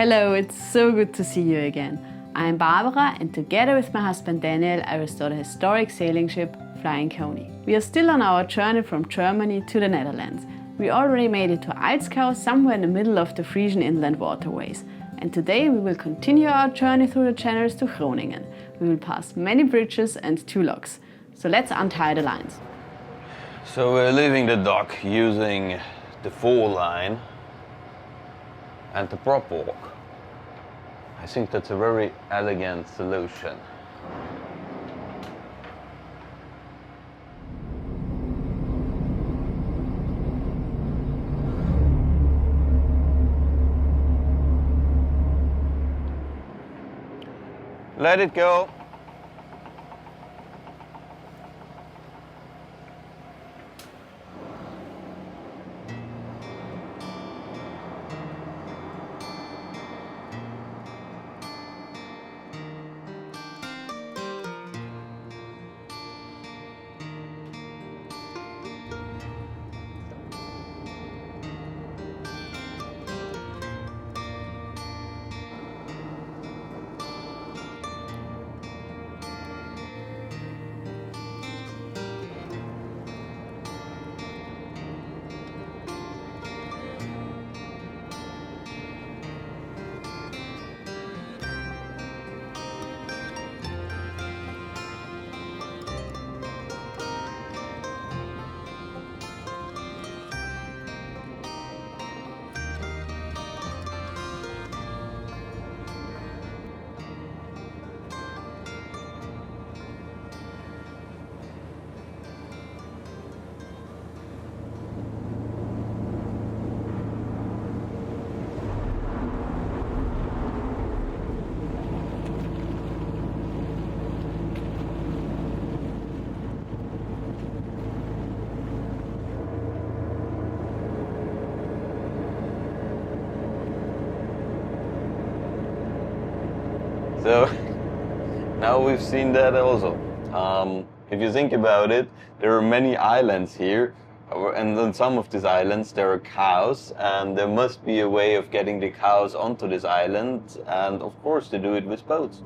Hello, it's so good to see you again. I'm Barbara and together with my husband Daniel I restore the historic sailing ship Flying Coney. We are still on our journey from Germany to the Netherlands. We already made it to Ailsgau, somewhere in the middle of the Frisian inland waterways. And today we will continue our journey through the channels to Groningen. We will pass many bridges and 2 locks. So let's untie the lines. So we're leaving the dock using the 4 line and the prop walk. I think that's a very elegant solution. Let it go. So now we've seen that also. If you think about it, there are many islands here, and on some of these islands there are cows, and there must be a way of getting the cows onto this island, and of course they do it with boats.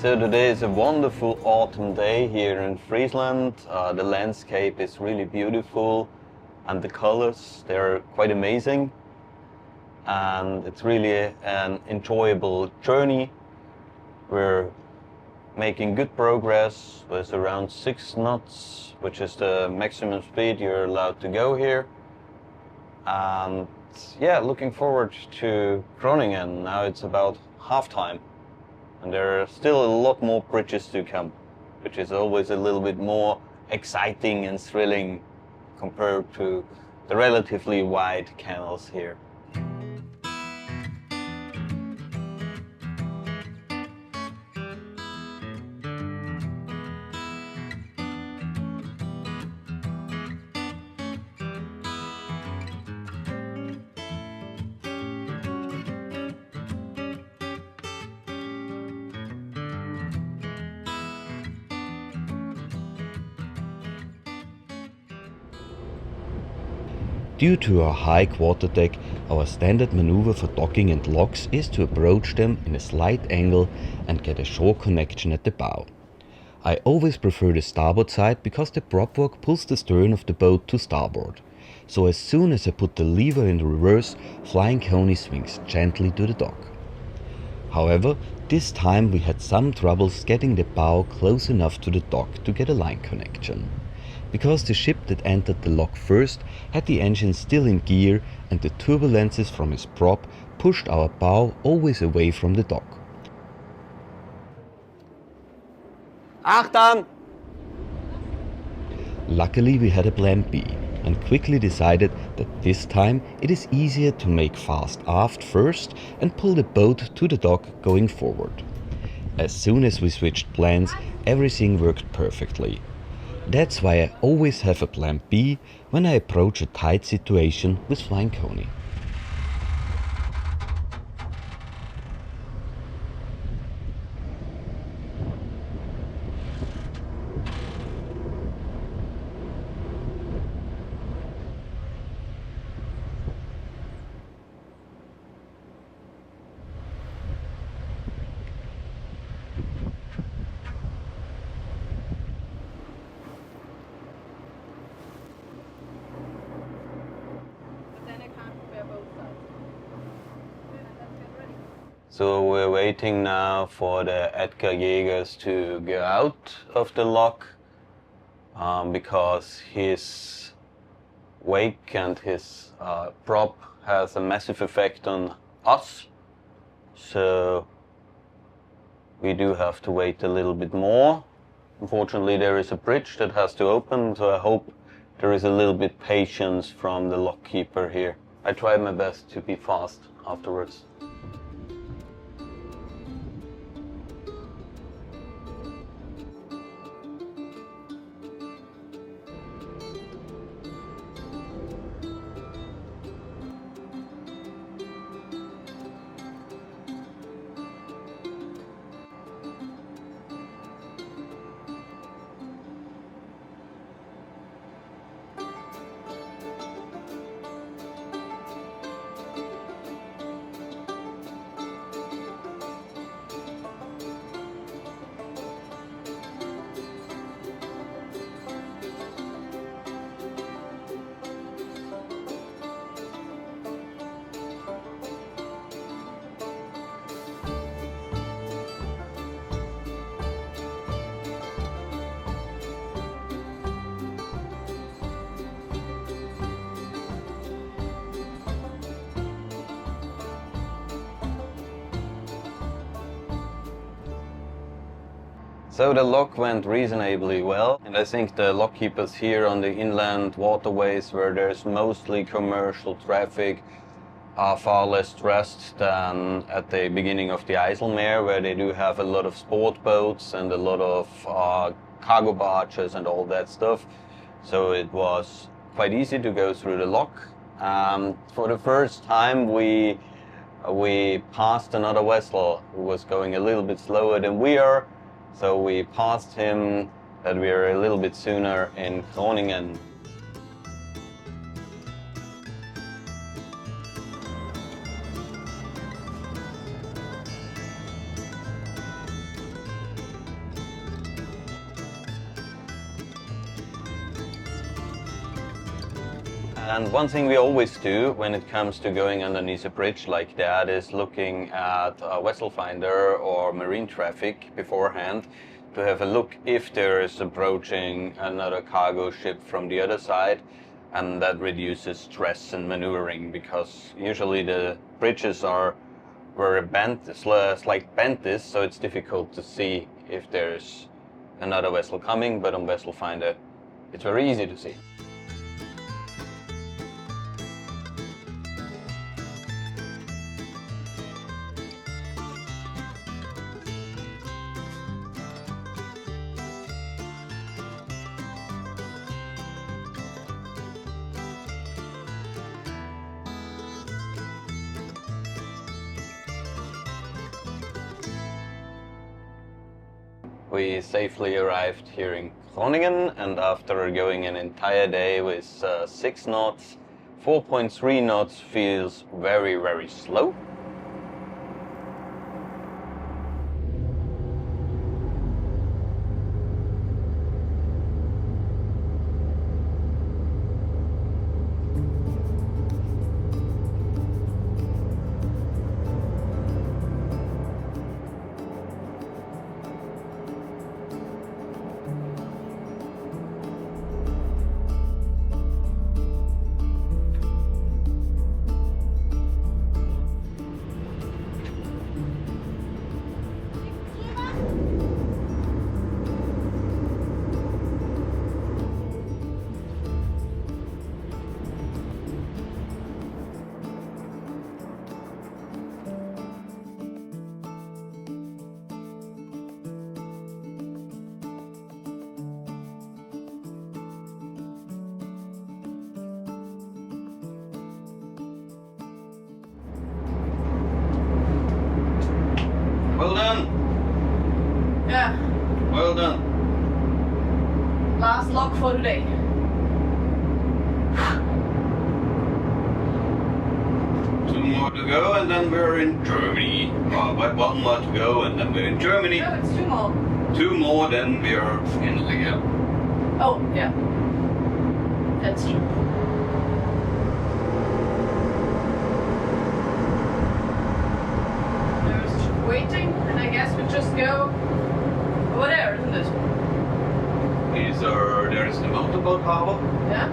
So today is a wonderful autumn day here in Friesland. The landscape is really beautiful and the colors, they're quite amazing. And it's really an enjoyable journey. We're making good progress with around 6 knots, which is the maximum speed you're allowed to go here. And yeah, looking forward to Groningen. Now it's about halftime. And there are still a lot more bridges to come, which is always a little bit more exciting and thrilling compared to the relatively wide canals here. Due to our high quarter deck, our standard maneuver for docking and locks is to approach them in a slight angle and get a shore connection at the bow. I always prefer the starboard side because the prop walk pulls the stern of the boat to starboard. so as soon as I put the lever in reverse, Flying Coney swings gently to the dock. However, this time we had some troubles getting the bow close enough to the dock to get a line connection. Because the ship that entered the lock first had the engine still in gear and the turbulences from his prop pushed our bow always away from the dock. Achtung! Luckily we had a plan B and quickly decided that this time it is easier to make fast aft first and pull the boat to the dock going forward. As soon as we switched plans, everything worked perfectly. That's why I always have a plan B when I approach a tight situation with Flying Coney. So we're waiting now for the Edgar Jägers to go out of the lock because his wake and his prop has a massive effect on us. So we do have to wait a little bit more. Unfortunately, there is a bridge that has to open, so I hope there is a little bit patience from the lock keeper here. I tried my best to be fast afterwards. So the lock went reasonably well, and I think the lock keepers here on the inland waterways where there's mostly commercial traffic are far less stressed than at the beginning of the IJsselmeer, where they do have a lot of sport boats and a lot of cargo barges and all that stuff. So it was quite easy to go through the lock. For the first time we passed another vessel who was going a little bit slower than we are. So we passed him, that we are a little bit sooner in Groningen. And one thing we always do when it comes to going underneath a bridge like that is looking at a vessel finder or marine traffic beforehand to have a look if there is approaching another cargo ship from the other side, and that reduces stress and maneuvering, because usually the bridges are where a bend, slight bend is, so it's difficult to see if there's another vessel coming, but on vessel finder it's very easy to see. We safely arrived here in Groningen, and after going an entire day with 6 knots, 4.3 knots feels very, very slow. dock for today. Two more to go and then we're in Germany. But one more to go and then we're in Germany. No, it's two more. Two more, then we're in Finland. Oh, yeah. That's true. There's waiting, and I guess we just go over there, isn't it? There is the motorboat harbor. Yeah.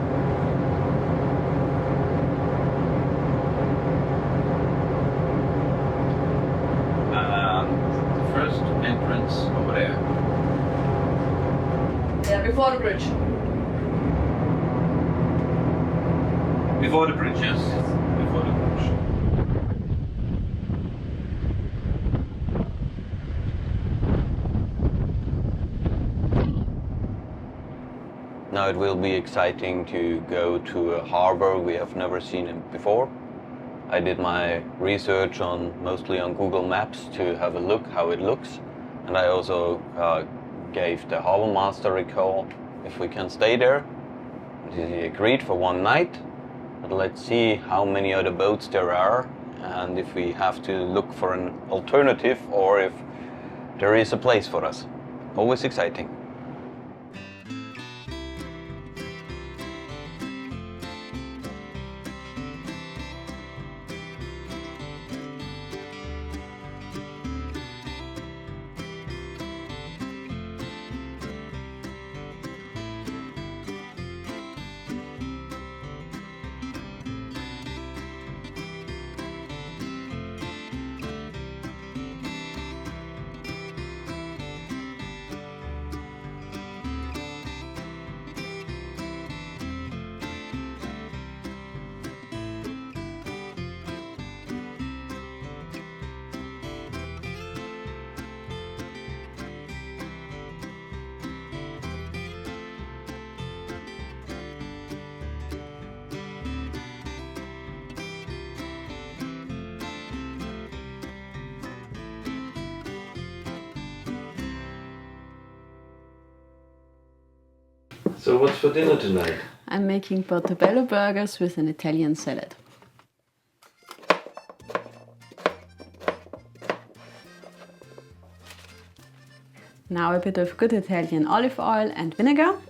The first entrance over there. Yeah, before the bridge. Before the bridge, yes. Before the bridge. Now it will be exciting to go to a harbor we have never seen it before. I did my research mostly on Google Maps to have a look how it looks, and I also gave the harbor master a call if we can stay there. He agreed for one night, but let's see how many other boats there are and if we have to look for an alternative or if there is a place for us. Always exciting. So what's for dinner tonight? I'm making portobello burgers with an Italian salad. Now a bit of good Italian olive oil and vinegar.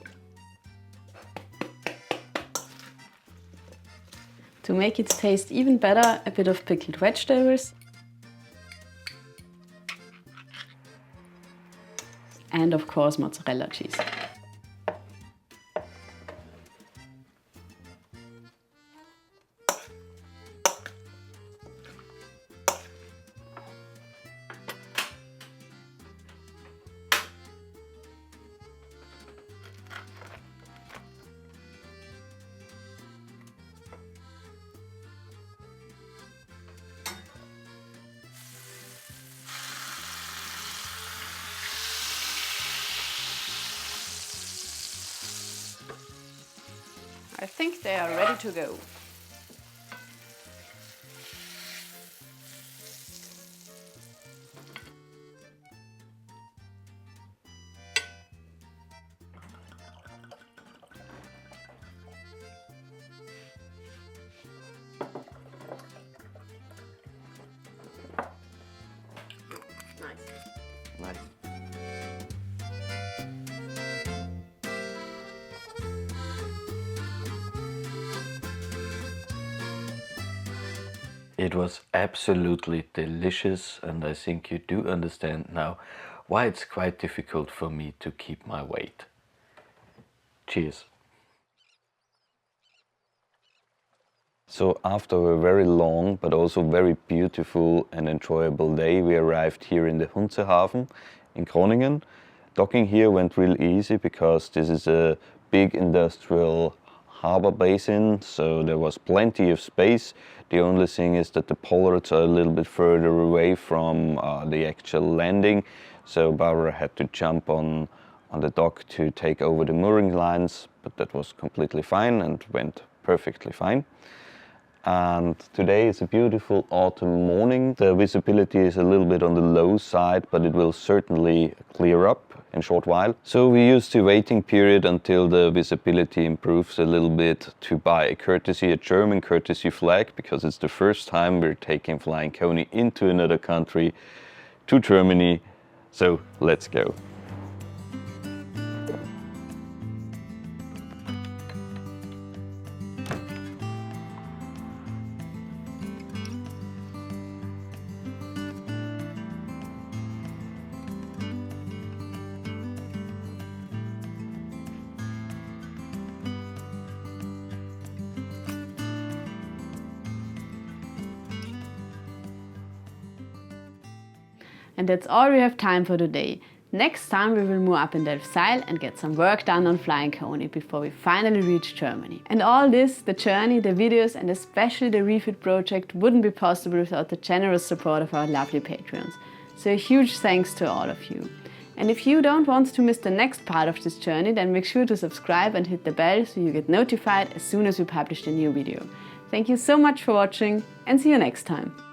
To make it taste even better, a bit of pickled vegetables. And of course mozzarella cheese. I think they are ready to go. Nice. It was absolutely delicious, and I think you do understand now why it's quite difficult for me to keep my weight. Cheers. So after a very long but also very beautiful and enjoyable day, we arrived here in the Hunzehafen in Groningen. Docking here went really easy because this is a big industrial harbor basin, so there was plenty of space. The only thing is that the pollards are a little bit further away from the actual landing, so Barbara had to jump on the dock to take over the mooring lines, but that was completely fine and went perfectly fine. And today is a beautiful autumn morning. The visibility is a little bit on the low side, but it will certainly clear up in a short while. So we use the waiting period until the visibility improves a little bit to buy a German courtesy flag, because it's the first time we're taking Flying Coney into another country, to Germany. So let's go. And that's all we have time for today. Next time we will move up in Delfzijl and get some work done on Flying Coney before we finally reach Germany. And all this, the journey, the videos and especially the refit project, wouldn't be possible without the generous support of our lovely Patreons. So a huge thanks to all of you. And if you don't want to miss the next part of this journey, then make sure to subscribe and hit the bell so you get notified as soon as we publish a new video. Thank you so much for watching and see you next time.